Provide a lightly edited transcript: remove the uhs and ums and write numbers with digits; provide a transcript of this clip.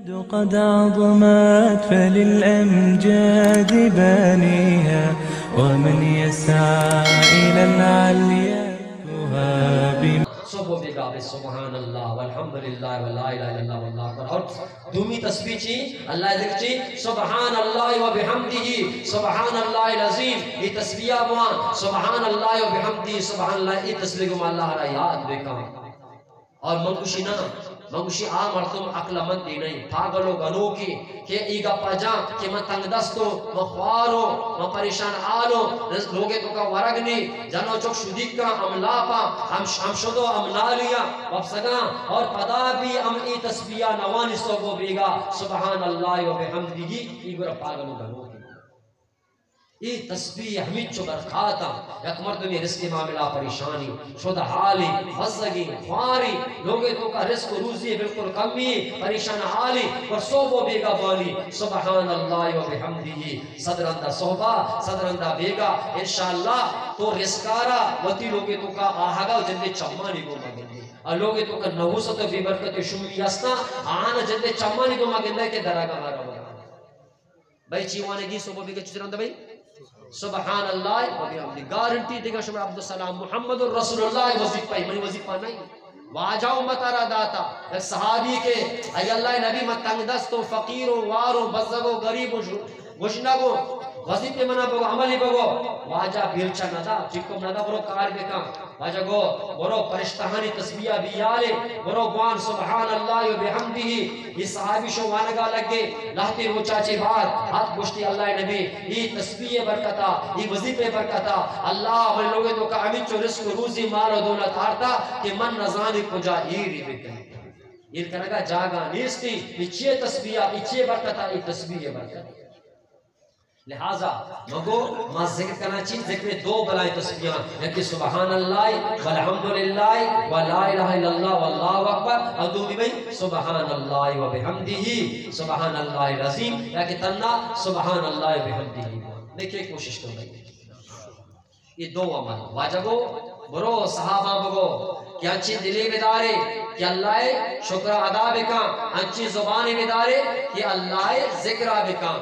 قد عظمت فللأمجاد بانيها ومن يسعى إلى العليا تهاب صبح بیگا بے سبحان اللہ والحمدللہ ولا الہ الا اللہ واللہ اکبر اور دومی تسبیح چی اللہ ذکر چی سبحان اللہ و بحمدہ سبحان اللہ العظیم یہ تسبیح بوان سبحان اللہ و بحمدہ سبحان اللہ یہ تسبیح کو اللہ را یاد بکا اور منگوشی نا منگوشی مردم عقل مند دی نہیں پاگلو گنو کی کہ ایگا پجا کہ میں تنگ دستو میں خوارو میں پریشان آلو لوگے تو کا ورگنی جنو چک شدید کا ہم لاپا ہم شدو ہم نالیا وفسگا اور پدا بھی ہم ای تسبیح نوانی سو گو بیگا سبحان اللہ و بحمدہ ایگو را پاگلو گنو کی یہ تسبیح ہمیں چو برکاتا یک مردمی رزق معاملہ پریشانی شدہ حالی مزگی خواری لوگے تو کا رزق و روزی بالکل کمی پریشان حالی اور صوبو بیگا بانی سبحان اللہ و بحمدہ صدرندہ صحبہ صدرندہ بیگا انشاءاللہ تو رزقارا وطی لوگے تو کا آہگا جندے چمانی کو مگندے اور لوگے تو کا نحوست و بی برکت شمولی اسنا آنا جندے چمانی کو مگندے کے دراغا مارا ہوگا بھائی چیوانے گی صوبو بیگا چیزرندہ بھائی سبحان اللہ و بحمدہ گارنٹی دیگا شمع عبدالسلام محمد رسول اللہ وظیفہ منی وظیفہ نہیں واجاؤ مطارہ داتا ایک صحابی کے ای اللہ نبی متنگ دستو فقیرو وارو بزگو غریبو گشنگو وظیفہ منا بگو عملی بگو واجہ بیلچا ندا چکم ندا برو کار بکا واجہ گو برو پرشتہانی تسبیح بیالے برو گوان سبحان اللہ و بحمدہ یہ صحابی شو وانگا لگے لہتی روچا چی بات ہاتھ گوشتی اللہ نبی یہ تسبیح برکتا یہ وظیفہ برکتا اللہ من لوگے تو کا امین چو رزق روزی مال و دولت آرتا کہ من نزانی کجا ایری بکن یہ کنگا جاگا نیستی اچھے تسبیح اچھے برکتا یہ تسبیح برکتا لہذا مگو ما ذکر کرنا چاہیے ذکر دو بلائیں تسبیحاں یکی سبحان اللہ والحمدللہ ولا الہ الا اللہ واللہ اکبر اور دو بھی سبحان اللہ و بحمدہ سبحان اللہ العظیم یکی تنہ سبحان اللہ و بحمدہ دیکھیں کوشش کر رہی یہ دو عمل واجبو برو صحابہ بگو کہ اچھی دلی بدارے کہ اللہ شکر ادا بکا اچھی زبانی بدارے کہ اللہ ذکر بکا